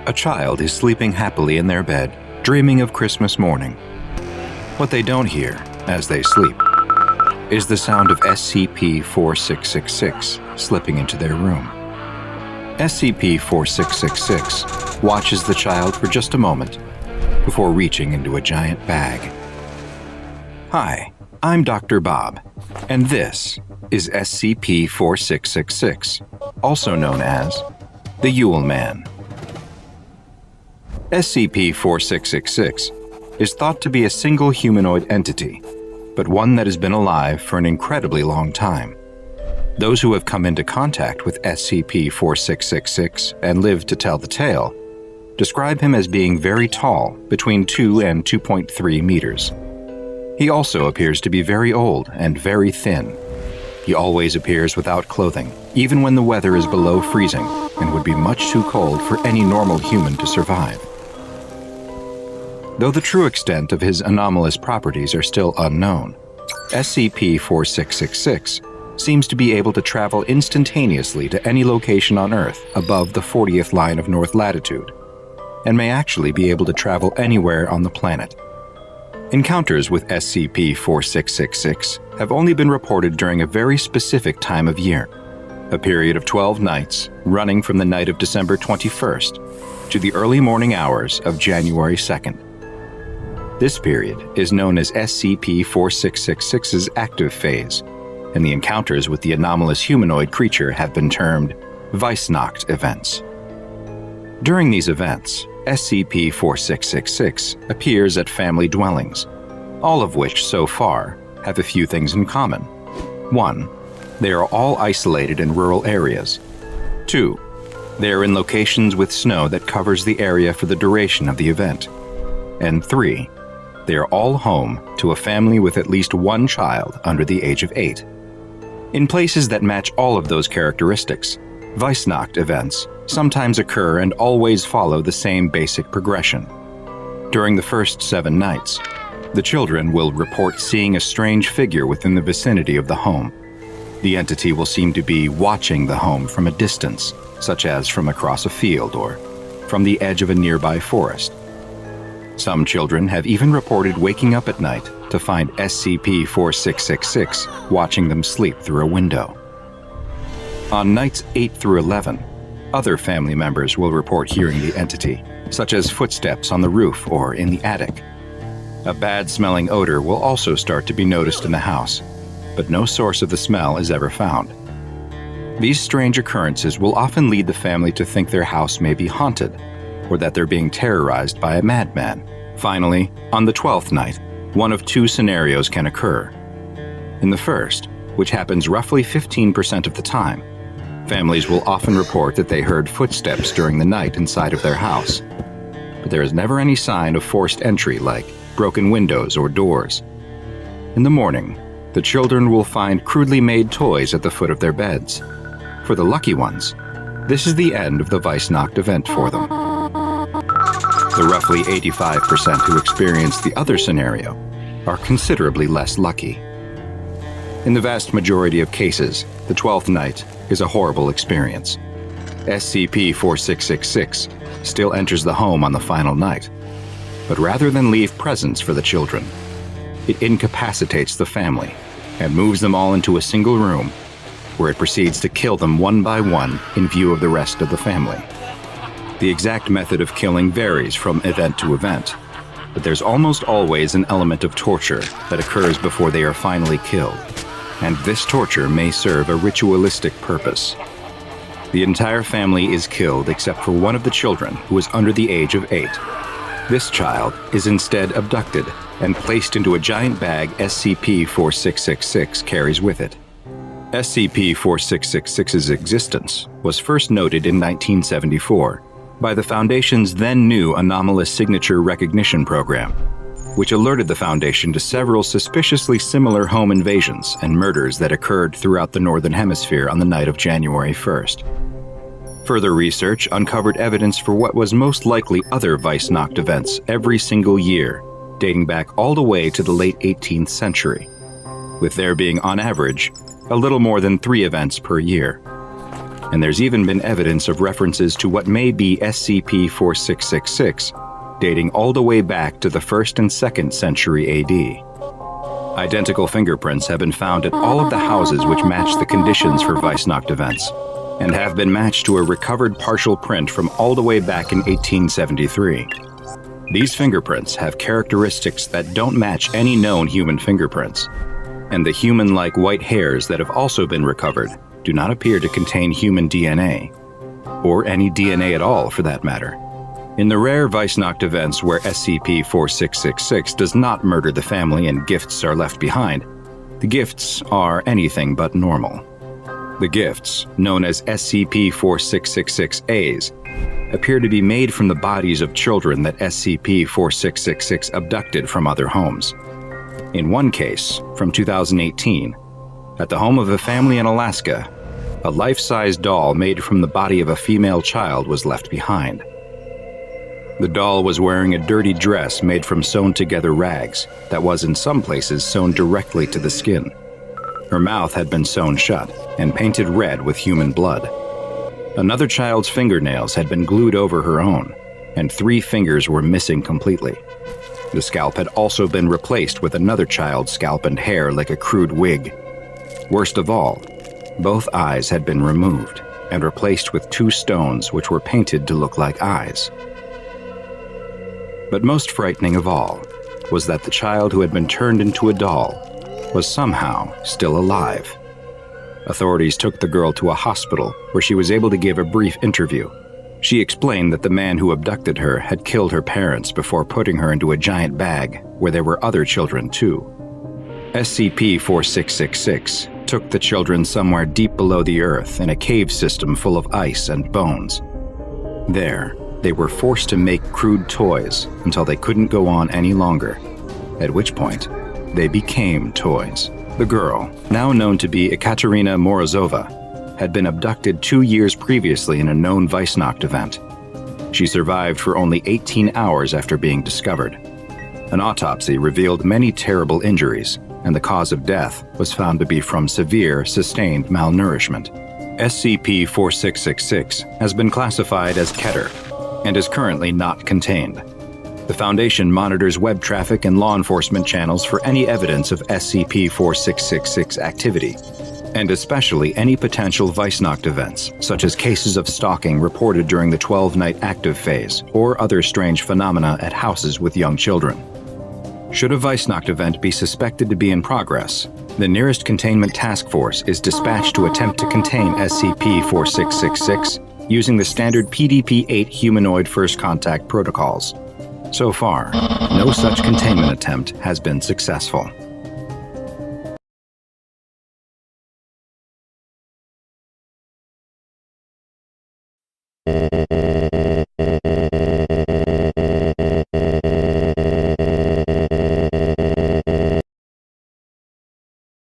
A child is sleeping happily in their bed, dreaming of Christmas morning. What they don't hear, as they sleep, is the sound of scp-4666 slipping into their room. scp-4666 watches the child for just a moment before reaching into a giant bag. Hi, I'm Dr. Bob, and this is scp-4666, also known as the Yule Man. scp-4666 is thought to be a single humanoid entity, but one that has been alive for an incredibly long time. Those who have come into contact with scp-4666 and lived to tell the tale describe him as being very tall, between 2 and 2.3 meters. He also appears to be very old and very thin. He always appears without clothing, even when the weather is below freezing and would be much too cold for any normal human to survive. Though the true extent of his anomalous properties are still unknown, scp-4666 seems to be able to travel instantaneously to any location on Earth above the 40th line of north latitude, and may actually be able to travel anywhere on the planet. Encounters with scp-4666 have only been reported during a very specific time of year, a period of 12 nights running from the night of December 21st to the early morning hours of January 2nd. This period is known as scp-4666's active phase, and the encounters with the anomalous humanoid creature have been termed Weissnacht events. During these events, scp-4666 appears at family dwellings, all of which, so far, have a few things in common. 1. They are all isolated in rural areas. 2. They are in locations with snow that covers the area for the duration of the event. And 3. They are all home to a family with at least one child under the age of 8. In places that match all of those characteristics, Weissnacht events sometimes occur and always follow the same basic progression. During the first 7 nights, the children will report seeing a strange figure within the vicinity of the home. The entity will seem to be watching the home from a distance, such as from across a field or from the edge of a nearby forest. Some children have even reported waking up at night to find scp-4666 watching them sleep through a window. On nights 8 through 11, other family members will report hearing the entity, such as footsteps on the roof or in the attic. A bad-smelling odor will also start to be noticed in the house, but no source of the smell is ever found. These strange occurrences will often lead the family to think their house may be haunted, or that they're being terrorized by a madman. Finally, on the 12th night, one of 2 scenarios can occur. In the first, which happens roughly 15% of the time, families will often report that they heard footsteps during the night inside of their house, but there is never any sign of forced entry like broken windows or doors. In the morning, the children will find crudely made toys at the foot of their beds. For the lucky ones, this is the end of the Weissnacht event for them. The roughly 85% who experience the other scenario are considerably less lucky. In the vast majority of cases, the 12th night is a horrible experience. scp-4666 still enters the home on the final night, but rather than leave presents for the children, it incapacitates the family and moves them all into a single room, where it proceeds to kill them one by one in view of the rest of the family. The exact method of killing varies from event to event, but there's almost always an element of torture that occurs before they are finally killed, and this torture may serve a ritualistic purpose. The entire family is killed except for one of the children who is under the age of 8. This child is instead abducted and placed into a giant bag scp-4666 carries with it. scp-4666's existence was first noted in 1974 by the Foundation's then new anomalous signature recognition program, which alerted the Foundation to several suspiciously similar home invasions and murders that occurred throughout the Northern Hemisphere on the night of January 1st. Further research uncovered evidence for what was most likely other Weissnacht events every single year, dating back all the way to the late 18th century, with there being, on average, a little more than 3 events per year. and there's even been evidence of references to what may be scp-4666, dating all the way back to the 1st and 2nd century AD. Identical fingerprints have been found at all of the houses which match the conditions for Weissnacht events, and have been matched to a recovered partial print from all the way back in 1873. These fingerprints have characteristics that don't match any known human fingerprints, and the human-like white hairs that have also been recovered do not appear to contain human DNA, or any DNA at all for that matter. In the rare Weissnacht events where scp-4666 does not murder the family and gifts are left behind, the gifts are anything but normal. The gifts, known as scp-4666As, appear to be made from the bodies of children that scp-4666 abducted from other homes. In one case, from 2018, at the home of a family in Alaska, a life-size doll made from the body of a female child was left behind. The doll was wearing a dirty dress made from sewn-together rags that was in some places sewn directly to the skin. Her mouth had been sewn shut and painted red with human blood. Another child's fingernails had been glued over her own, and 3 fingers were missing completely. The scalp had also been replaced with another child's scalp and hair like a crude wig. Worst of all, both eyes had been removed and replaced with 2 stones which were painted to look like eyes. But most frightening of all was that the child who had been turned into a doll was somehow still alive. Authorities took the girl to a hospital where she was able to give a brief interview. She explained that the man who abducted her had killed her parents before putting her into a giant bag where there were other children too. SCP-4666 took the children somewhere deep below the earth in a cave system full of ice and bones. There, they were forced to make crude toys until they couldn't go on any longer, at which point they became toys. The girl, now known to be Ekaterina Morozova, had been abducted 2 years previously in a known Weissnacht event. She survived for only 18 hours after being discovered. An autopsy revealed many terrible injuries, and the cause of death was found to be from severe, sustained malnourishment. SCP-4666 has been classified as Keter and is currently not contained. The Foundation monitors web traffic and law enforcement channels for any evidence of SCP-4666 activity, and especially any potential Weissnacht events, such as cases of stalking reported during the 12-night active phase or other strange phenomena at houses with young children. Should a Weissnacht event be suspected to be in progress, the nearest containment task force is dispatched to attempt to contain SCP-4666 using the standard PDP-8 humanoid first contact protocols. So far, no such containment attempt has been successful.